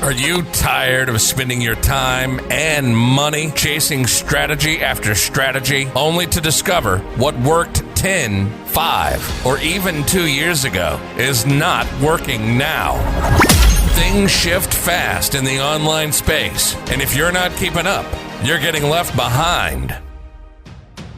Are you tired of spending your time and money chasing strategy after strategy only to discover what worked 10, 5, or even 2 years ago is not working now? Things shift fast in the online space, and if you're not keeping up, you're getting left behind.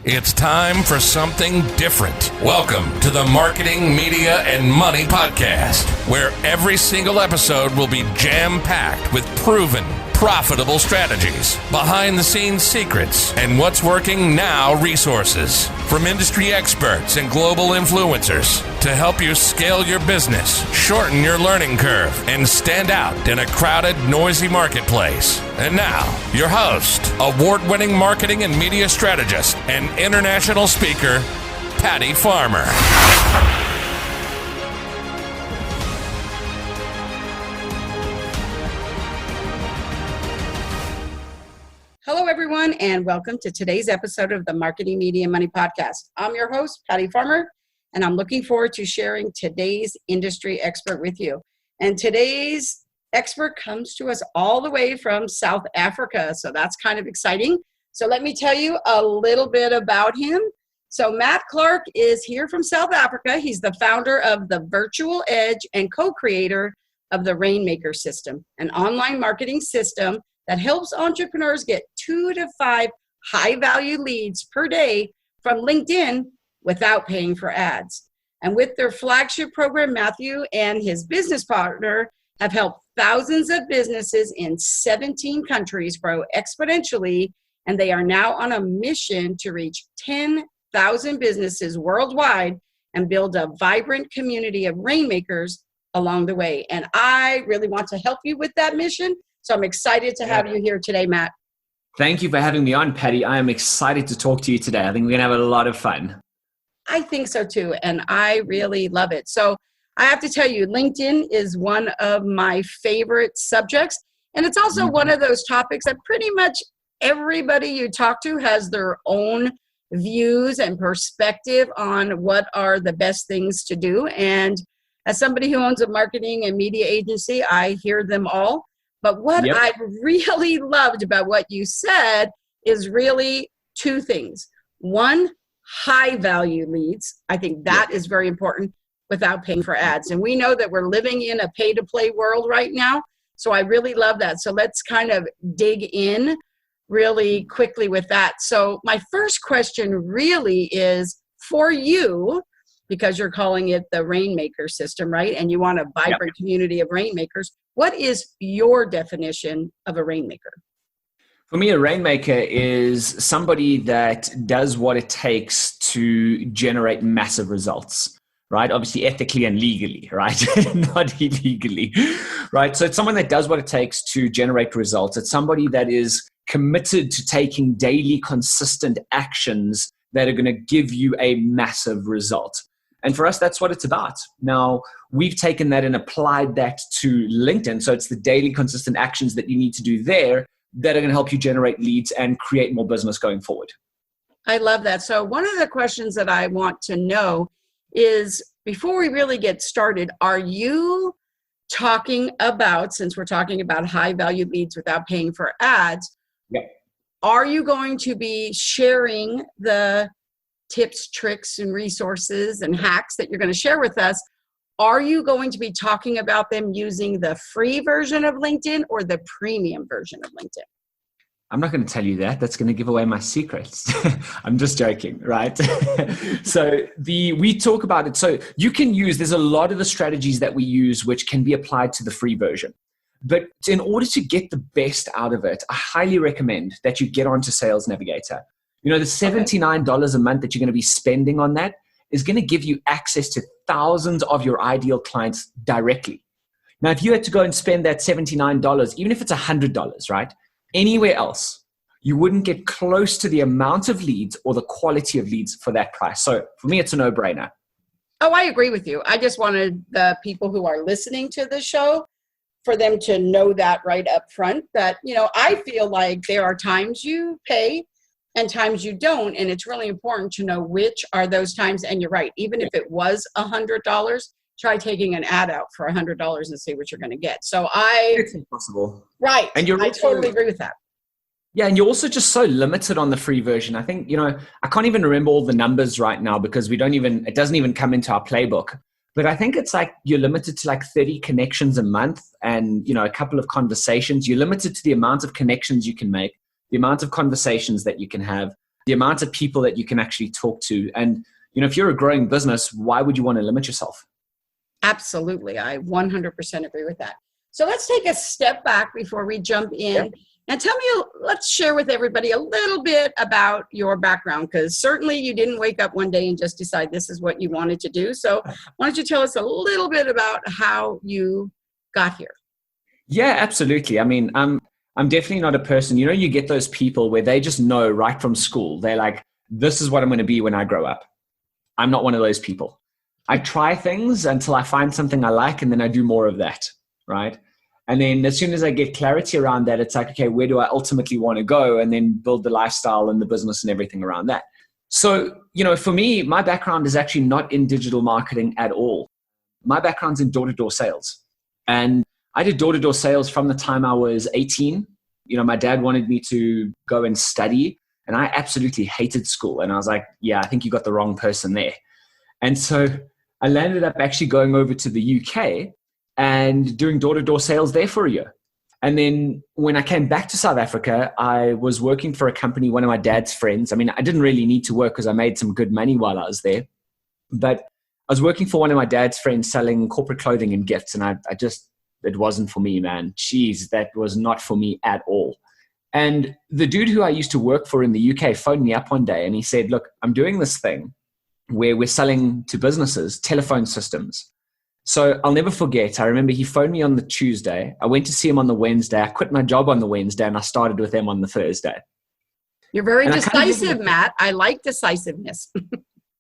It's time for something different. Welcome to the Marketing, Media, and Money Podcast, where every single episode will be jam-packed with proven, profitable strategies, behind-the-scenes secrets, and what's working now resources from industry experts and global influencers to help you scale your business, shorten your learning curve, and stand out in a crowded, noisy marketplace. And now, your host, award-winning marketing and media strategist, and international speaker, Patty Farmer. Hello, everyone, and welcome to today's episode of the Marketing, Media, and Money Podcast. I'm your host, Patty Farmer, and I'm looking forward to sharing today's industry expert with you. And today's expert comes to us all the way from South Africa, so that's kind of exciting. So let me tell you a little bit about him. So Matt Clark is here from South Africa. He's the founder of the Virtual Edge and co-creator of the Rainmaker system, an online marketing system that helps entrepreneurs get 2 to 5 high-value leads per day from LinkedIn without paying for ads. And with their flagship program, Matthew and his business partner have helped thousands of businesses in 17 countries grow exponentially, and they are now on a mission to reach 10,000 businesses worldwide and build a vibrant community of Rainmakers along the way. And I really want to help you with that mission. So I'm excited to have you here today, Matt. Thank you for having me on, Patty. I am excited to talk to you today. I think we're going to have a lot of fun. I think so too, and I really love it. So I have to tell you, LinkedIn is one of my favorite subjects, and it's also one of those topics that pretty much everybody you talk to has their own views and perspective on what are the best things to do. And as somebody who owns a marketing and media agency, I hear them all. But what I really loved about what you said is really 2 things. One, high value leads. I think that is very important without paying for ads. And we know that we're living in a pay to play world right now. So I really love that. So let's kind of dig in really quickly with that. So my first question really is for you, because you're calling it the Rainmaker system, right? And you want a vibrant community of Rainmakers. What is your definition of a Rainmaker? For me, a Rainmaker is somebody that does what it takes to generate massive results, right? Obviously, ethically and legally, right? Not illegally, right? So it's someone that does what it takes to generate results. It's somebody that is committed to taking daily, consistent actions that are going to give you a massive result. And for us, that's what it's about. Now, we've taken that and applied that to LinkedIn. So it's the daily consistent actions that you need to do there that are going to help you generate leads and create more business going forward. I love that. So one of the questions that I want to know is, before we really get started, are you talking about, since we're talking about high value leads without paying for ads, are you going to be sharing the tips, tricks, and resources and hacks that you're going to share with us? Are you going to be talking about them using the free version of LinkedIn or the premium version of LinkedIn? I'm not going to tell you that. That's going to give away my secrets. I'm just joking, right? So we talk about it. So you can use, there's a lot of the strategies that we use which can be applied to the free version. But in order to get the best out of it, I highly recommend that you get onto Sales Navigator. You know, the $79 a month that you're going to be spending on that is going to give you access to thousands of your ideal clients directly. Now, if you had to go and spend that $79, even if it's $100, right, anywhere else, you wouldn't get close to the amount of leads or the quality of leads for that price. So for me, it's a no-brainer. Oh, I agree with you. I just wanted the people who are listening to the show for them to know that right up front, that, you know, I feel like there are times you pay and times you don't. And it's really important to know which are those times. And you're right, even if it was $100, try taking an ad out for $100 and see what you're going to get. So It's impossible. Right. And I totally agree with that. Yeah, and you're also just so limited on the free version. I think, I can't even remember all the numbers right now because it doesn't even come into our playbook. But I think it's like you're limited to like 30 connections a month and, a couple of conversations. You're limited to the amount of connections you can make, the amount of conversations that you can have, the amount of people that you can actually talk to. And, if you're a growing business, why would you want to limit yourself? Absolutely. I 100% agree with that. So let's take a step back before we jump in. Yep. And let's share with everybody a little bit about your background, because certainly you didn't wake up one day and just decide this is what you wanted to do. So why don't you tell us a little bit about how you got here? Yeah, absolutely. I mean, I'm definitely not a person, you get those people where they just know right from school. They're like, this is what I'm going to be when I grow up. I'm not one of those people. I try things until I find something I like, and then I do more of that, right? And then as soon as I get clarity around that, it's like, okay, where do I ultimately want to go? And then build the lifestyle and the business and everything around that. So, for me, my background is actually not in digital marketing at all. My background's in door-to-door sales. And I did door-to-door sales from the time I was 18. My dad wanted me to go and study, and I absolutely hated school. And I was like, yeah, I think you got the wrong person there. And so I landed up actually going over to the UK and doing door-to-door sales there for a year. And then when I came back to South Africa, I was working for a company, one of my dad's friends. I mean, I didn't really need to work because I made some good money while I was there. But I was working for one of my dad's friends selling corporate clothing and gifts. And it wasn't for me, man. Jeez, that was not for me at all. And the dude who I used to work for in the UK phoned me up one day and he said, look, I'm doing this thing where we're selling to businesses, telephone systems. So I'll never forget. I remember he phoned me on the Tuesday. I went to see him on the Wednesday. I quit my job on the Wednesday and I started with him on the Thursday. You're very decisive, Matt. I like decisiveness.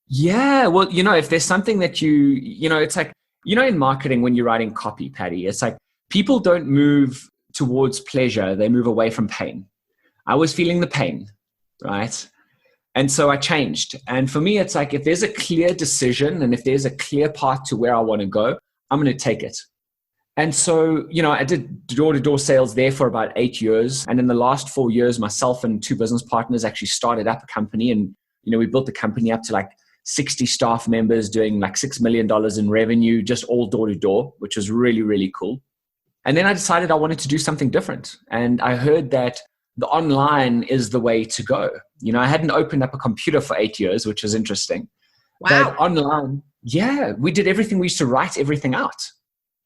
Yeah. Well, if there's something that it's like, in marketing, when you're writing copy, Patty, it's like people don't move towards pleasure. They move away from pain. I was feeling the pain, right? And so I changed. And for me, it's like, if there's a clear decision and if there's a clear path to where I want to go, I'm going to take it. And so, I did door-to-door sales there for about 8 years. And in the last 4 years, myself and 2 business partners actually started up a company. And, we built the company up to like 60 staff members doing like $6 million in revenue, just all door-to-door, which was really, really cool. And then I decided I wanted to do something different. And I heard that the online is the way to go. I hadn't opened up a computer for 8 years, which was interesting. Wow. But online, yeah, we did everything. We used to write everything out.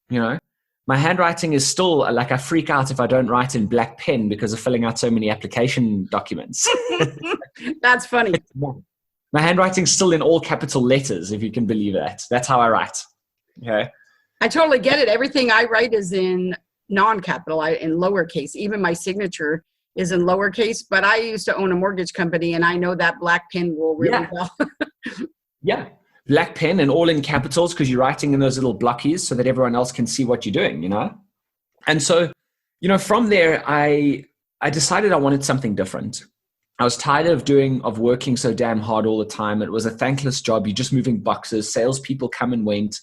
My handwriting is still like, I freak out if I don't write in black pen because of filling out so many application documents. That's funny. My handwriting's still in all capital letters, if you can believe that. That's how I write. Okay. I totally get it. Everything I write is in non-capital, in lowercase. Even my signature is in lowercase, but I used to own a mortgage company and I know that black pen will really well. Yeah. Black pen and all in capitals because you're writing in those little blockies so that everyone else can see what you're doing, And so, from there, I decided I wanted something different. I was tired of working so damn hard all the time. It was a thankless job. You're just moving boxes. Salespeople come and went.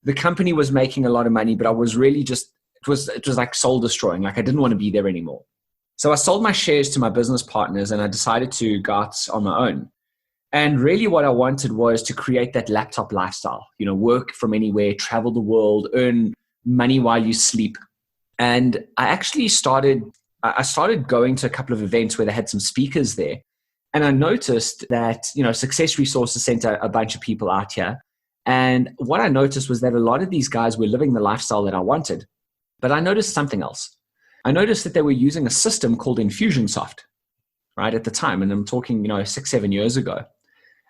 The company was making a lot of money, but I was really it was like soul destroying. Like I didn't want to be there anymore. So I sold my shares to my business partners and I decided to go out on my own. And really what I wanted was to create that laptop lifestyle, work from anywhere, travel the world, earn money while you sleep. And I actually started going to a couple of events where they had some speakers there. And I noticed that, Success Resources sent a bunch of people out here. And what I noticed was that a lot of these guys were living the lifestyle that I wanted. But I noticed something else. I noticed that they were using a system called Infusionsoft, right, at the time. And I'm talking, 6-7 years ago.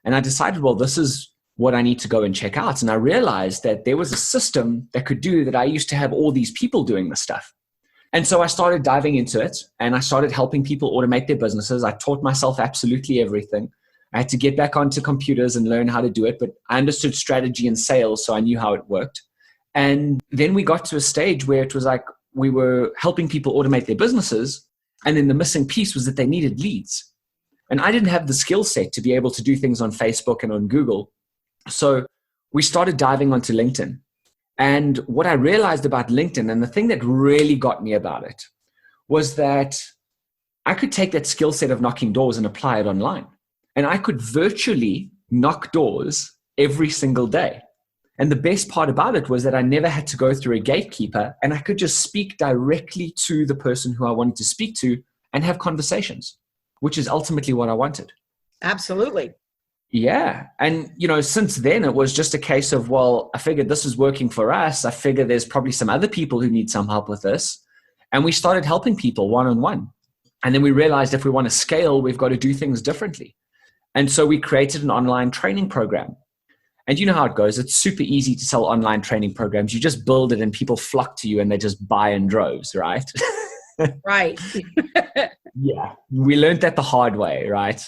And I decided, well, this is what I need to go and check out. And I realized that there was a system that could do that. I used to have all these people doing this stuff. And so I started diving into it and I started helping people automate their businesses. I taught myself absolutely everything. I had to get back onto computers and learn how to do it, but I understood strategy and sales, so I knew how it worked. And then we got to a stage where it was like we were helping people automate their businesses, and then the missing piece was that they needed leads. And I didn't have the skill set to be able to do things on Facebook and on Google. So we started diving onto LinkedIn. And what I realized about LinkedIn, and the thing that really got me about it, was that I could take that skill set of knocking doors and apply it online. And I could virtually knock doors every single day. And the best part about it was that I never had to go through a gatekeeper, and I could just speak directly to the person who I wanted to speak to and have conversations, which is ultimately what I wanted. Absolutely. Yeah. And, since then it was just a case of, well, I figured this is working for us. I figure there's probably some other people who need some help with this. And we started helping people one-on-one. And then we realized if we want to scale, we've got to do things differently. And so we created an online training program. And you know how it goes. It's super easy to sell online training programs. You just build it and people flock to you and they just buy in droves, right? Right. Yeah. We learned that the hard way, right?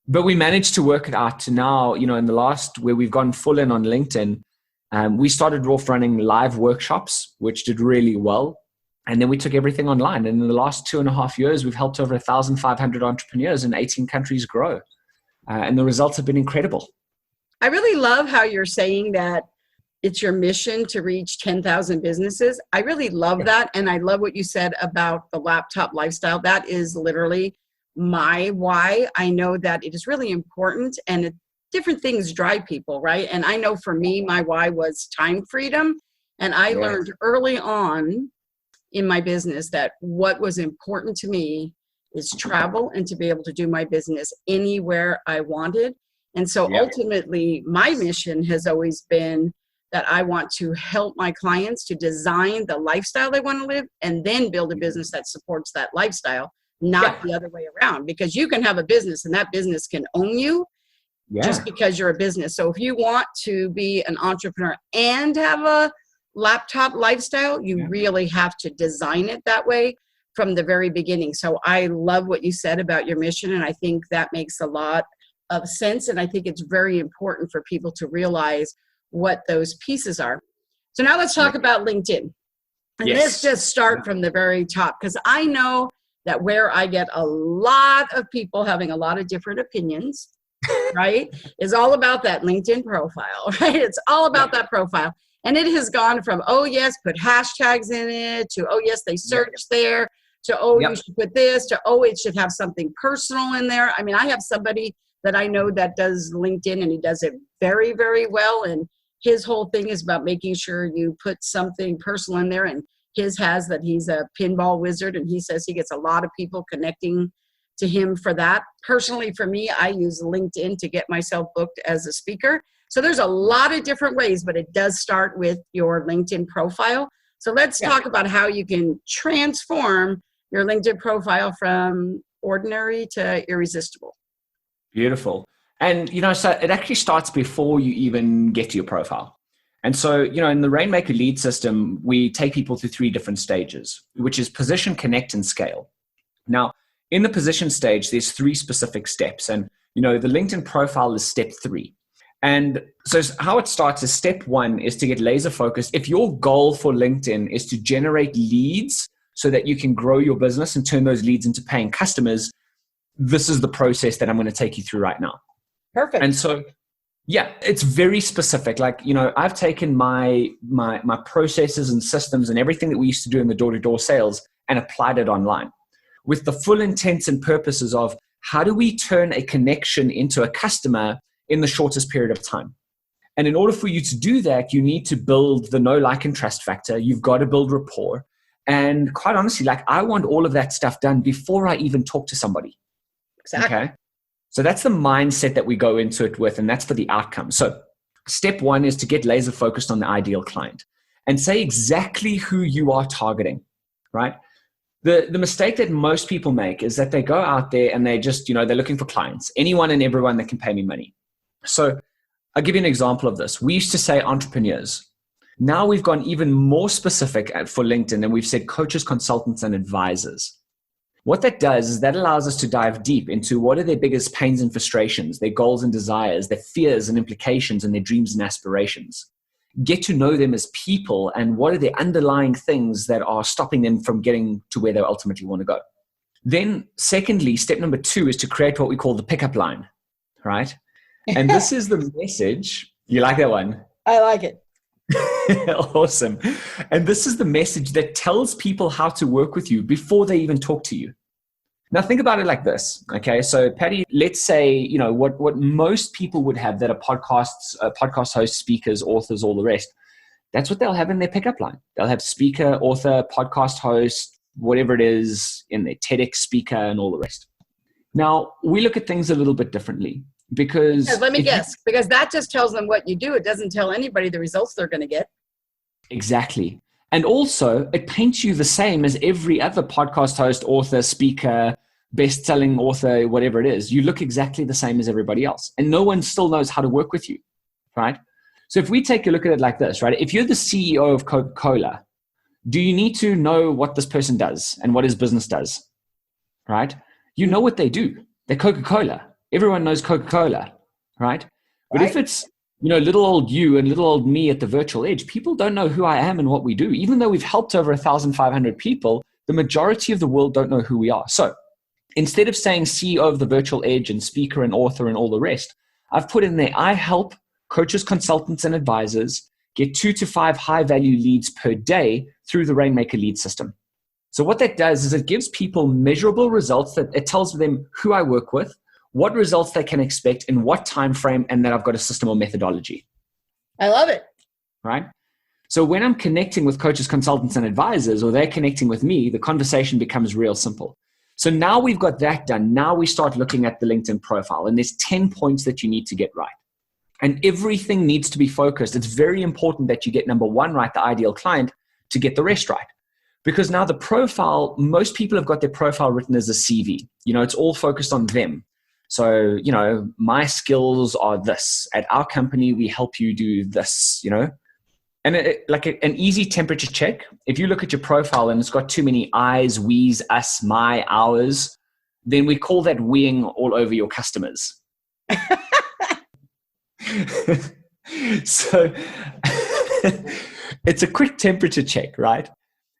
But we managed to work it out to now, in the last, where we've gone full in on LinkedIn, we started off running live workshops, which did really well. And then we took everything online. And in the last 2.5 years, we've helped over 1,500 entrepreneurs in 18 countries grow. And the results have been incredible. I really love how you're saying that it's your mission to reach 10,000 businesses. I really love that. And I love what you said about the laptop lifestyle. That is literally my why. I know that it is really important, and different things drive people, right? And I know for me, my why was time freedom. And I learned early on in my business that what was important to me is travel and to be able to do my business anywhere I wanted. And so ultimately, my mission has always been that I want to help my clients to design the lifestyle they want to live and then build a business that supports that lifestyle, not the other way around. Because you can have a business and that business can own you just because you're a business. So if you want to be an entrepreneur and have a laptop lifestyle, you really have to design it that way from the very beginning. So I love what you said about your mission. And I think that makes a lot of sense. And I think it's very important for people to realize what those pieces are. So now let's talk about LinkedIn. And let's just start from the very top, because I know that where I get a lot of people having a lot of different opinions, right, is all about that LinkedIn profile, right? It's all about that profile. And it has gone from, oh, yes, put hashtags in it, to, oh, yes, they search there, to, oh, you should put this, to, oh, it should have something personal in there. I mean, I have somebody that I know that does LinkedIn, and he does it very, very well. And his whole thing is about making sure you put something personal in there. And his has that he's a pinball wizard, and he says he gets a lot of people connecting to him for that. Personally, for me, I use LinkedIn to get myself booked as a speaker. So there's a lot of different ways, but it does start with your LinkedIn profile. So let's talk about how you can transform your LinkedIn profile from ordinary to irresistible. Beautiful. And, so it actually starts before you even get to your profile. And so, in the Rainmaker lead system, we take people through 3 different stages, which is position, connect, and scale. Now, in the position stage, there's 3 specific steps. And, the LinkedIn profile is step 3. And so how it starts is step 1 is to get laser focused. If your goal for LinkedIn is to generate leads so that you can grow your business and turn those leads into paying customers, this is the process that I'm going to take you through right now. Perfect. And so, it's very specific. Like, I've taken my processes and systems and everything that we used to do in the door-to-door sales and applied it online with the full intents and purposes of how do we turn a connection into a customer in the shortest period of time. And in order for you to do that, you need to build the know, like, and trust factor. You've got to build rapport. And quite honestly, like, I want all of that stuff done before I even talk to somebody. Exactly. Okay. So that's the mindset that we go into it with, and that's for the outcome. So step 1 is to get laser focused on the ideal client and say exactly who you are targeting, right? The mistake that most people make is that they go out there and they just, they're looking for clients, anyone and everyone that can pay me money. So I'll give you an example of this. We used to say entrepreneurs. Now we've gone even more specific for LinkedIn, and we've said coaches, consultants, and advisors. What that does is that allows us to dive deep into what are their biggest pains and frustrations, their goals and desires, their fears and implications, and their dreams and aspirations. Get to know them as people and what are the underlying things that are stopping them from getting to where they ultimately want to go. Then secondly, step number 2 is to create what we call the pickup line, right? And this is the message. You like that one? I like it. Awesome. And this is the message that tells people how to work with you before they even talk to you. Now think about it like this. Okay. So Patty, let's say, what most people would have that are podcast hosts, speakers, authors, all the rest. That's what they'll have in their pickup line. They'll have speaker, author, podcast host, whatever it is in their TEDx speaker and all the rest. Now we look at things a little bit differently because let me guess, because that just tells them what you do. It doesn't tell anybody the results they're going to get. Exactly. And also it paints you the same as every other podcast host, author, speaker, best-selling author, whatever it is. You look exactly the same as everybody else. And no one still knows how to work with you, right? So if we take a look at it like this, right? If you're the CEO of Coca-Cola, do you need to know what this person does and what his business does, right? You know what they do. They're Coca-Cola. Everyone knows Coca-Cola, right? But if it's, little old you and little old me at the virtual edge, people don't know who I am and what we do. Even though we've helped over 1,500 people, the majority of the world don't know who we are. So instead of saying CEO of the virtual edge and speaker and author and all the rest, I've put in there, I help coaches, consultants, and advisors get 2 to 5 high-value leads per day through the Rainmaker lead system. So what that does is it gives people measurable results that it tells them who I work with, what results they can expect in what time frame, and that I've got a system or methodology. I love it. Right? So when I'm connecting with coaches, consultants, and advisors, or they're connecting with me, the conversation becomes real simple. So now we've got that done. Now we start looking at the LinkedIn profile, and there's 10 points that you need to get right. And everything needs to be focused. It's very important that you get number 1 right, the ideal client, to get the rest right. Because now the profile, most people have got their profile written as a CV. It's all focused on them. So, my skills are this. At our company, we help you do this, And an easy temperature check, if you look at your profile and it's got too many I's, we's, us, my, ours, then we call that weeing all over your customers. So it's a quick temperature check, right?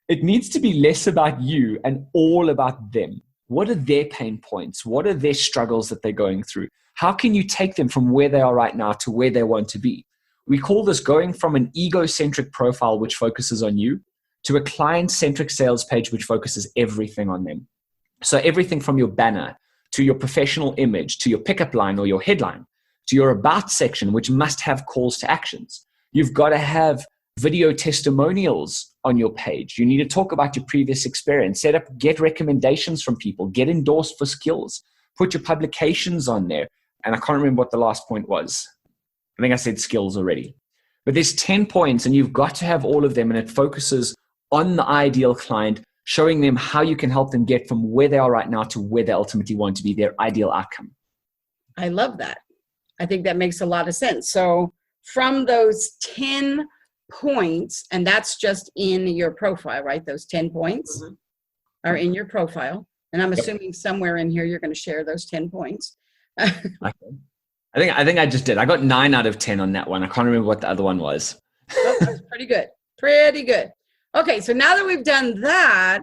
It needs to be less about you and all about them. What are their pain points? What are their struggles that they're going through? How can you take them from where they are right now to where they want to be? We call this going from an egocentric profile, which focuses on you, to a client-centric sales page, which focuses everything on them. So everything from your banner to your professional image, to your pickup line or your headline, to your about section, which must have calls to actions. You've got to have video testimonials on your page. You need to talk about your previous experience, get recommendations from people, get endorsed for skills, put your publications on there. And I can't remember what the last point was. I think I said skills already. But there's 10 points and you've got to have all of them, and it focuses on the ideal client, showing them how you can help them get from where they are right now to where they ultimately want to be, their ideal outcome. I love that. I think that makes a lot of sense. So from those 10 points, and that's just in your profile, right? Those 10 points are in your profile. And I'm assuming somewhere in here, you're going to share those 10 points. I think I just did. I got 9 out of 10 on that one. I can't remember what the other one was. Oh, that's pretty good. Pretty good. Okay. So now that we've done that,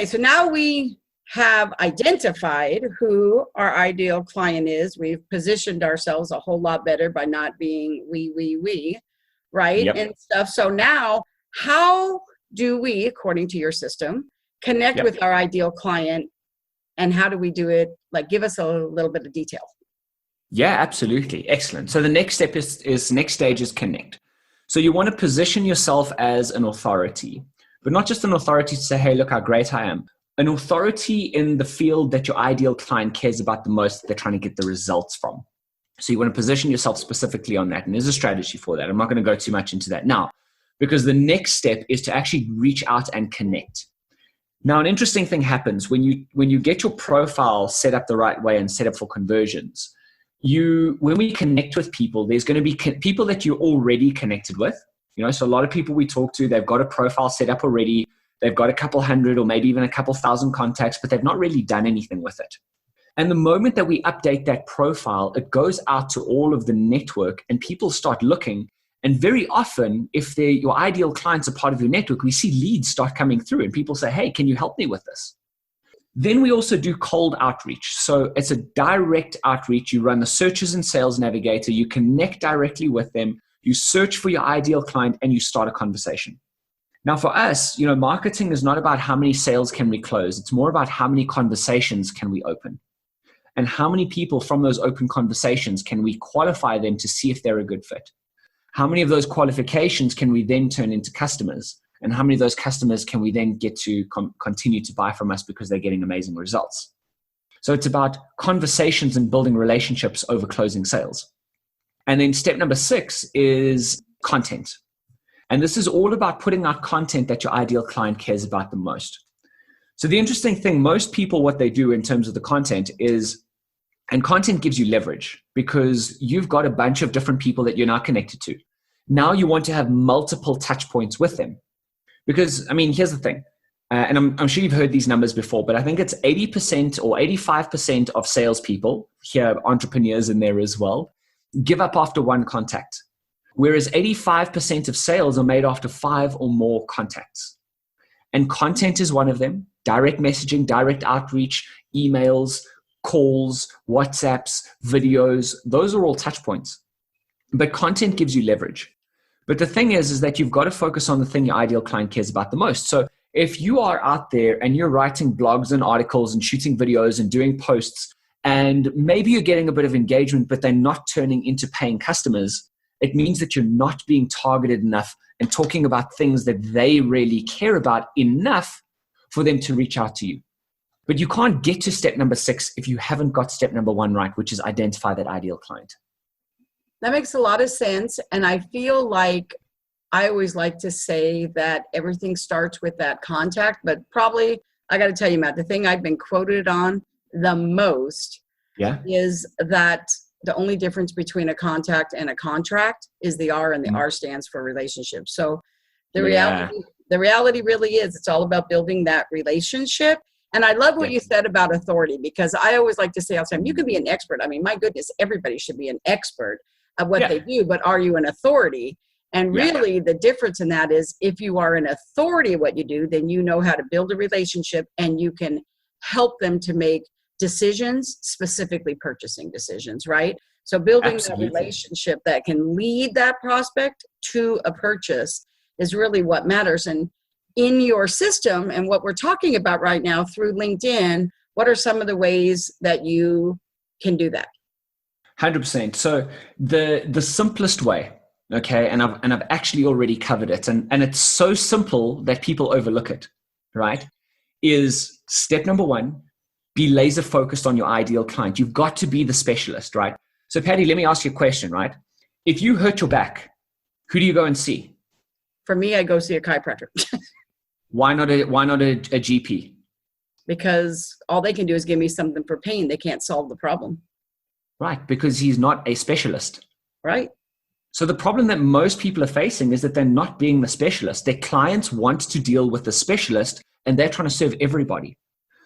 so now we have identified who our ideal client is. We've positioned ourselves a whole lot better by not being we, right? Yep. And stuff. So now how do we, according to your system, connect with our ideal client, and how do we do it? Like, give us a little bit of detail. Yeah, absolutely. Excellent. So the next step next stage is connect. So you want to position yourself as an authority, but not just an authority to say, hey, look how great I am. An authority in the field that your ideal client cares about the most, that they're trying to get the results from. So you want to position yourself specifically on that. And there's a strategy for that. I'm not going to go too much into that now, because the next step is to actually reach out and connect. Now, an interesting thing happens when you get your profile set up the right way and set up for conversions. When we connect with people, there's going to be people that you're already connected with. So a lot of people we talk to, they've got a profile set up already. They've got a couple hundred or maybe even a couple thousand contacts, but they've not really done anything with it. And the moment that we update that profile, it goes out to all of the network and people start looking. And very often, if your ideal clients are part of your network, we see leads start coming through and people say, hey, can you help me with this? Then we also do cold outreach. So it's a direct outreach. You run the searches in Sales Navigator. You connect directly with them. you search for your ideal client, and you start a conversation. Now for us, marketing is not about how many sales can we close. It's more about how many conversations can we open, and how many people from those open conversations can we qualify them to see if they're a good fit. How many of those qualifications can we then turn into customers? And how many of those customers can we then get to continue to buy from us because they're getting amazing results? So it's about conversations and building relationships over closing sales. And then step number 6 is content. And this is all about putting out content that your ideal client cares about the most. So the interesting thing, most people, what they do in terms of the content is, and content gives you leverage because you've got a bunch of different people that you're now connected to. Now you want to have multiple touch points with them. Because, here's the thing, and I'm sure you've heard these numbers before, but I think it's 80% or 85% of salespeople, here entrepreneurs in there as well, give up after one contact. Whereas 85% of sales are made after 5 or more contacts. And content is one of them. Direct messaging, direct outreach, emails, calls, WhatsApps, videos, those are all touch points. But content gives you leverage. But the thing is that you've got to focus on the thing your ideal client cares about the most. So if you are out there and you're writing blogs and articles and shooting videos and doing posts, and maybe you're getting a bit of engagement, but they're not turning into paying customers, it means that you're not being targeted enough and talking about things that they really care about enough for them to reach out to you. But you can't get to step number 6 if you haven't got step number 1 right, which is identify that ideal client. That makes a lot of sense. And I feel like I always like to say that everything starts with that contact, but probably, I got to tell you, Matt, the thing I've been quoted on the most is that the only difference between a contact and a contract is the R, and the R stands for relationship. So the reality really is it's all about building that relationship. And I love what you said about authority, because I always like to say all the time, you can be an expert. My goodness, everybody should be an expert at what they do, but are you an authority? And really the difference in that is if you are an authority at what you do, then you know how to build a relationship and you can help them to make decisions, specifically purchasing decisions, right? So building that relationship that can lead that prospect to a purchase is really what matters. And in your system and what we're talking about right now through LinkedIn, what are some of the ways that you can do that? 100%. So the simplest way, okay, and I've actually already covered it, and it's so simple that people overlook it, right? Is step number 1, be laser focused on your ideal client. You've got to be the specialist, right? So Patty, let me ask you a question, right? If you hurt your back, who do you go and see? For me, I go see a chiropractor. Why not a GP? Because all they can do is give me something for pain. They can't solve the problem. Right, because he's not a specialist. Right. So the problem that most people are facing is that they're not being the specialist. Their clients want to deal with the specialist and they're trying to serve everybody.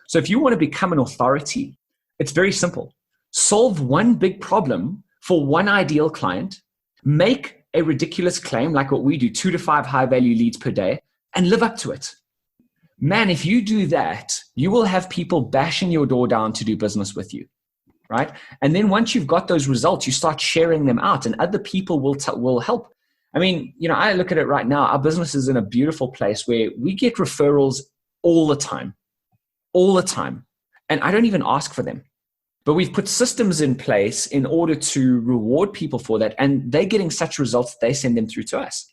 So if you want to become an authority, it's very simple. Solve one big problem for one ideal client, make a ridiculous claim like what we do, 2 to 5 high-value leads per day, and live up to it. Man, if you do that, you will have people bashing your door down to do business with you. Right? And then once you've got those results, you start sharing them out and other people will help. I look at it right now. Our business is in a beautiful place where we get referrals all the time. And I don't even ask for them. But we've put systems in place in order to reward people for that. And they're getting such results that they send them through to us.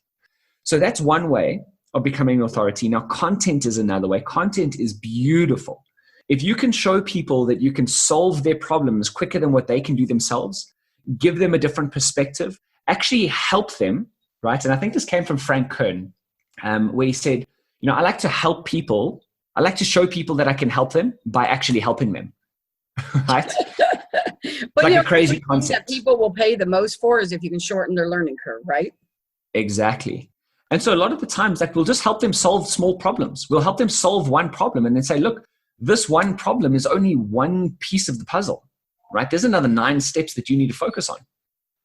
So that's one way of becoming an authority. Now, content is another way. Content is beautiful. If you can show people that you can solve their problems quicker than what they can do themselves, give them a different perspective, actually help them, right? And I think this came from Frank Kern, where he said, I like to help people. I like to show people that I can help them by actually helping them, right? But like a crazy concept. That people will pay the most for is if you can shorten their learning curve, right? Exactly. And so a lot of the times, we'll just help them solve small problems. We'll help them solve one problem and then say, look, this one problem is only one piece of the puzzle, right? There's another 9 steps that you need to focus on,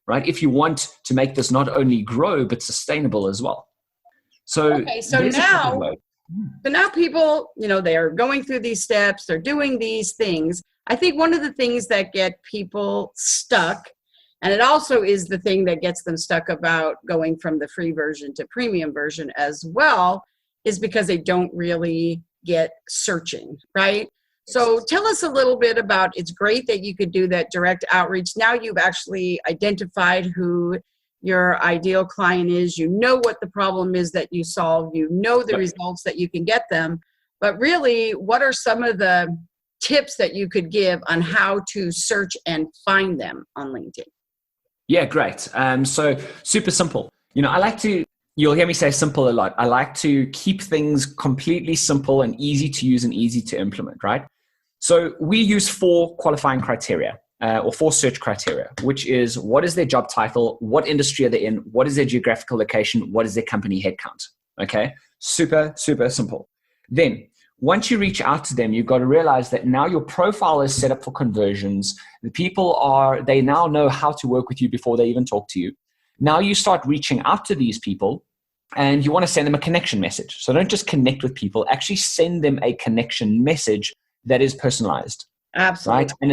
right? If you want to make this not only grow, but sustainable as well. So now people, they are going through these steps, they're doing these things. I think one of the things that get people stuck, And it also is the thing that gets them stuck about going from the free version to premium version as well, is because they don't really get searching, right? So tell us a little bit about, it's great that you could do that direct outreach. Now you've actually identified who your ideal client is. You know what the problem is that you solve. You know the results that you can get them. But really, what are some of the tips that you could give on how to search and find them on LinkedIn? Yeah, great. So super simple. You'll hear me say simple a lot. I like to keep things completely simple and easy to use and easy to implement, right? So we use 4 qualifying criteria or 4 search criteria, which is what is their job title, what industry are they in, what is their geographical location, what is their company headcount. Okay, super, super simple. Then once you reach out to them, you've got to realize that now your profile is set up for conversions. The people they now know how to work with you before they even talk to you. Now you start reaching out to these people and you want to send them a connection message. So don't just connect with people, actually send them a connection message that is personalized. Absolutely. Right? And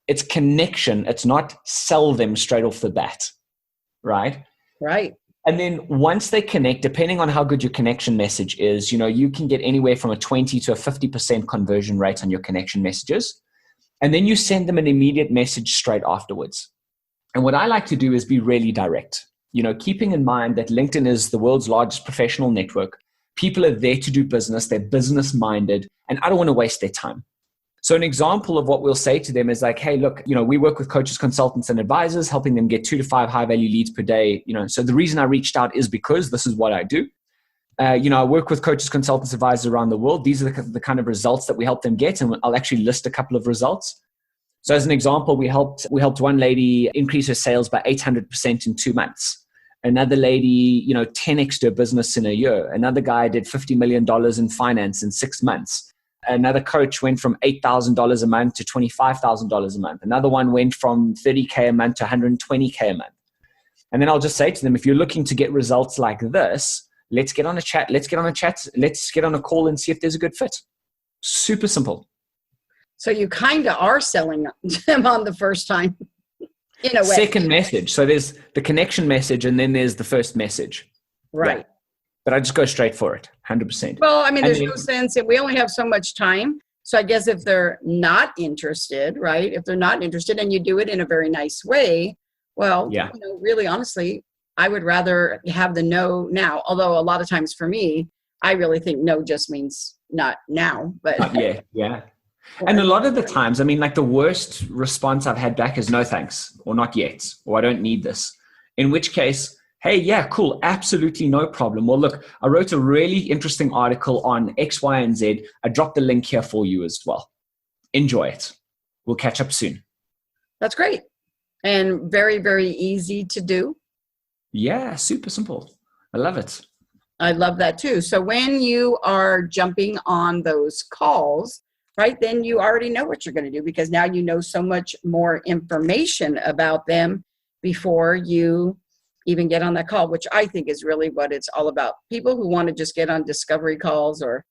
it's connection. It's not sell them straight off the bat. Right? Right. And then once they connect, depending on how good your connection message is, you can get anywhere from a 20 to a 50% conversion rate on your connection messages. And then you send them an immediate message straight afterwards. And what I like to do is be really direct, keeping in mind that LinkedIn is the world's largest professional network. People are there to do business. They're business minded, and I don't want to waste their time. So an example of what we'll say to them is like, hey, look, we work with coaches, consultants, and advisors, helping them get 2 to 5 high value leads per day. So the reason I reached out is because this is what I do. I work with coaches, consultants, advisors around the world. These are the kind of results that we help them get. And I'll actually list a couple of results. So as an example, we helped one lady increase her sales by 800% in 2 months. Another lady, 10x her business in a year. Another guy did $50 million in finance in 6 months. Another coach went from $8,000 a month to $25,000 a month. Another one went from $30K a month to $120K a month. And then I'll just say to them, if you're looking to get results like this, let's get on a chat. Let's get on a call and see if there's a good fit. Super simple. So you kind of are selling them on the first time, in a way. Second message. So there's the connection message and then there's the first message. Right. Yeah. But I just go straight for it, 100%. Well, there's no sense, and we only have so much time. So I guess if they're not interested, right? If they're not interested and you do it in a very nice way, well, yeah. Really honestly, I would rather have the no now. Although a lot of times for me, I really think no just means not now. But yeah. And a lot of the times, the worst response I've had back is no thanks, or not yet, or I don't need this. In which case, hey, yeah, cool, absolutely no problem. Well, look, I wrote a really interesting article on X, Y, and Z. I dropped the link here for you as well. Enjoy it. We'll catch up soon. That's great. And very, very easy to do. Yeah, super simple. I love it. I love that too. So when you are jumping on those calls, right, then you already know what you're going to do, because now you know so much more information about them before you even get on that call, which I think is really what it's all about. People who want to just get on discovery calls or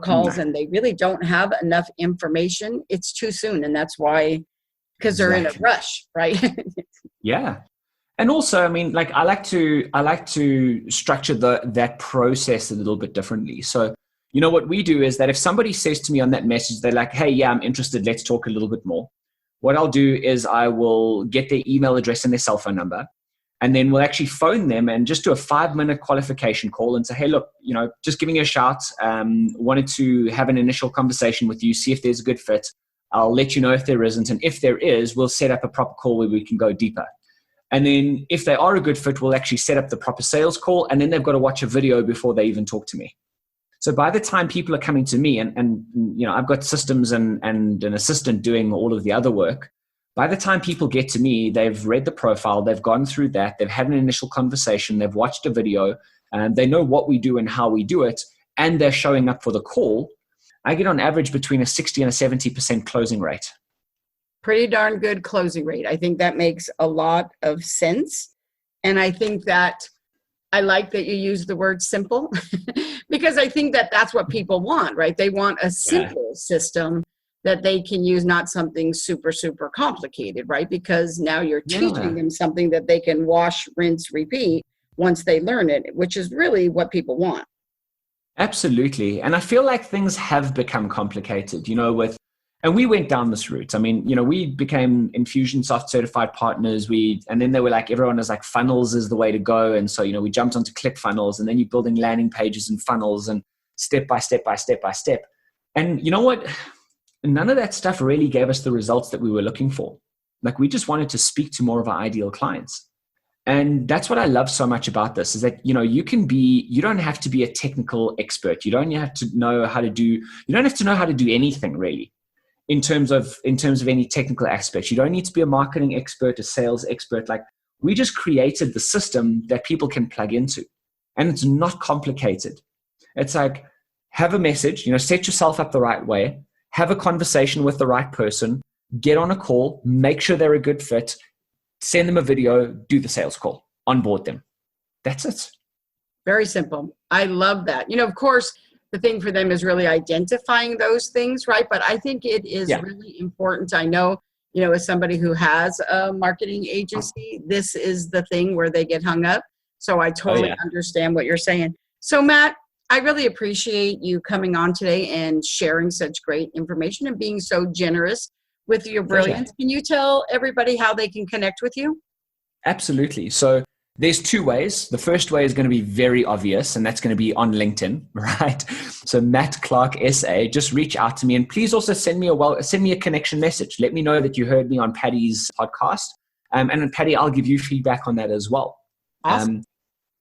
calls and they really don't have enough information, it's too soon. And that's why, because they're in a rush, right? Yeah. And also, I like to structure that process a little bit differently. So, what we do is that if somebody says to me on that message, they're like, hey, yeah, I'm interested. Let's talk a little bit more. What I'll do is I will get their email address and their cell phone number. And then we'll actually phone them and just do a 5-minute qualification call and say, hey, look, just giving you a shout. Wanted to have an initial conversation with you, see if there's a good fit. I'll let you know if there isn't. And if there is, we'll set up a proper call where we can go deeper. And then if they are a good fit, we'll actually set up the proper sales call. And then they've got to watch a video before they even talk to me. So by the time people are coming to me and I've got systems and an assistant doing all of the other work, by the time people get to me, they've read the profile, they've gone through that, they've had an initial conversation, they've watched a video, and they know what we do and how we do it, and they're showing up for the call. I get on average between a 60 and a 70% closing rate. Pretty darn good closing rate. I think that makes a lot of sense. And I think that I like that you use the word simple because I think that that's what people want, right? They want a simple system that they can use, not something super, super complicated, right? Because now you're teaching them something that they can wash, rinse, repeat once they learn it, which is really what people want. Absolutely. And I feel like things have become complicated, and we went down this route. I mean, we became Infusionsoft certified partners. And then they were like, everyone is like, funnels is the way to go. And so, we jumped onto ClickFunnels, and then you're building landing pages and funnels and step by step by step by step. And you know what? None of that stuff really gave us the results that we were looking for. Like, we just wanted to speak to more of our ideal clients. And that's what I love so much about this, is that, you don't have to be a technical expert. You don't have to know how to do anything really in terms of any technical aspects. You don't need to be a marketing expert, a sales expert. Like, we just created the system that people can plug into, and it's not complicated. It's like, have a message, set yourself up the right way, have a conversation with the right person, get on a call, make sure they're a good fit, send them a video, do the sales call, onboard them. That's it. Very simple. I love that. Of course, the thing for them is really identifying those things, right? But I think it is really important. I know, as somebody who has a marketing agency, this is the thing where they get hung up. So I totally understand what you're saying. So Matt, I really appreciate you coming on today and sharing such great information and being so generous with your brilliance. Can you tell everybody how they can connect with you? Absolutely. So there's two ways. The first way is going to be very obvious, and that's going to be on LinkedIn, right? So Matt Clark SA, just reach out to me, and please also send me a connection message. Let me know that you heard me on Patty's podcast. And then Patty, I'll give you feedback on that as well. Awesome.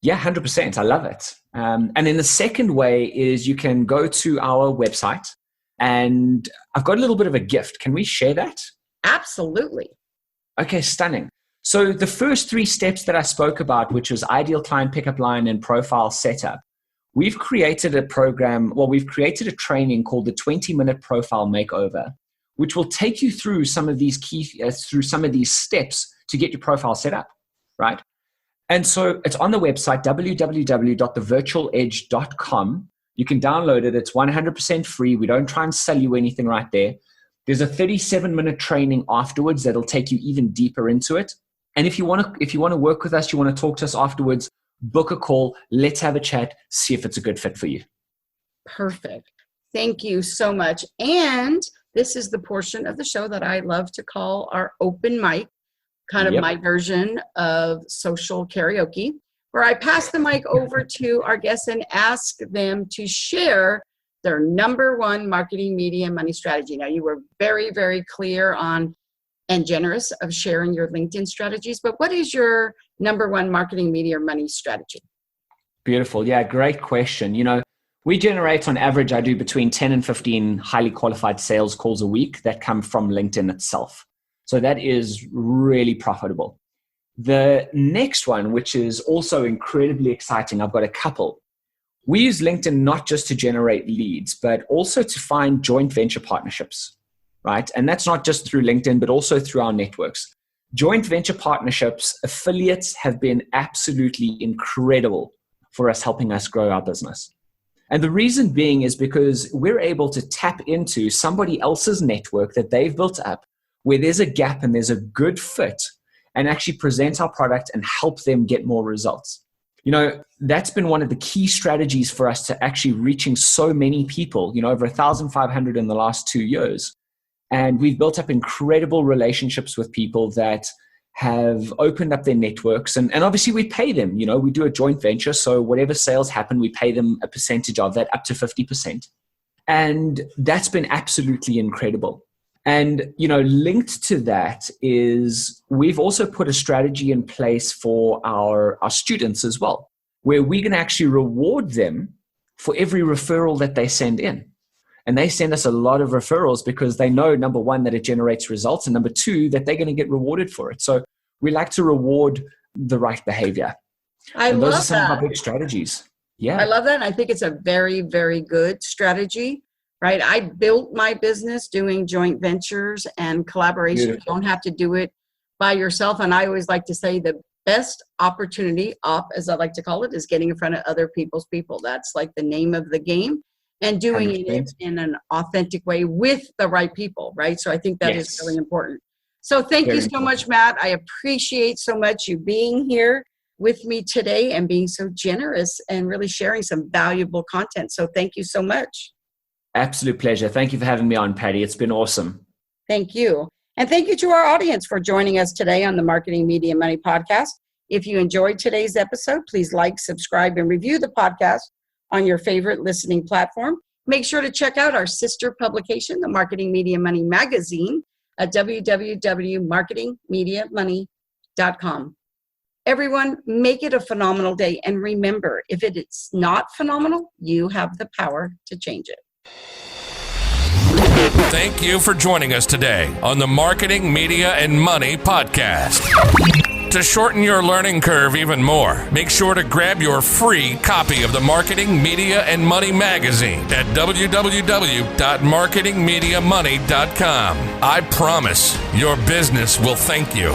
100%. I love it. And then the second way is you can go to our website, and I've got a little bit of a gift. Can we share that? Absolutely. Okay, stunning. So the first 3 steps that I spoke about, which was ideal client pickup line and profile setup, we've created a training called the 20-minute profile makeover, which will take you through some of these steps to get your profile set up, right? And so it's on the website, www.thevirtualedge.com. You can download it. It's 100% free. We don't try and sell you anything right there. There's a 37-minute training afterwards that'll take you even deeper into it. And if you want to work with us, you want to talk to us afterwards, book a call. Let's have a chat. See if it's a good fit for you. Perfect. Thank you so much. And this is the portion of the show that I love to call our open mic, kind of my version of social karaoke, where I pass the mic over to our guests and ask them to share their number one marketing, media, money strategy. Now, you were very, very clear on and generous of sharing your LinkedIn strategies, but what is your number one marketing, media, or money strategy? Beautiful. Yeah, great question. We generate on average, I do between 10 and 15 highly qualified sales calls a week that come from LinkedIn itself. So that is really profitable. The next one, which is also incredibly exciting, I've got a couple. We use LinkedIn not just to generate leads, but also to find joint venture partnerships, right? And that's not just through LinkedIn, but also through our networks. Joint venture partnerships, affiliates have been absolutely incredible for us, helping us grow our business. And the reason being is because we're able to tap into somebody else's network that they've built up, where there's a gap and there's a good fit, and actually present our product and help them get more results. That's been one of the key strategies for us to actually reaching so many people, over 1,500 in the last 2 years. And we've built up incredible relationships with people that have opened up their networks. And obviously we pay them, we do a joint venture. So whatever sales happen, we pay them a percentage of that, up to 50%. And that's been absolutely incredible. And, linked to that is we've also put a strategy in place for our students as well, where we can actually reward them for every referral that they send in. And they send us a lot of referrals because they know, number one, that it generates results, and number two, that they're going to get rewarded for it. So we like to reward the right behavior. Those are some of our big strategies. Yeah. I love that. And I think it's a very, very good strategy. Right. I built my business doing joint ventures and collaboration. Beautiful. You don't have to do it by yourself. And I always like to say the best opportunity, as I like to call it, is getting in front of other people's people. That's like the name of the game. and doing 100%. it in an authentic way with the right people, right? So I think that is really important. So thank you so much, Matt. I appreciate so much you being here with me today and being so generous and really sharing some valuable content. So thank you so much. Absolute pleasure. Thank you for having me on, Patty. It's been awesome. Thank you. And thank you to our audience for joining us today on the Marketing Media Money Podcast. If you enjoyed today's episode, please like, subscribe, and review the podcast on your favorite listening platform. Make sure to check out our sister publication, the Marketing Media Money Magazine, at www.marketingmediamoney.com. Everyone, make it a phenomenal day. And remember, if it is not phenomenal, you have the power to change it. Thank you for joining us today on the Marketing, Media, and Money Podcast. To shorten your learning curve even more, make sure to grab your free copy of the Marketing, Media, and Money magazine at www.marketingmediamoney.com. I promise your business will thank you.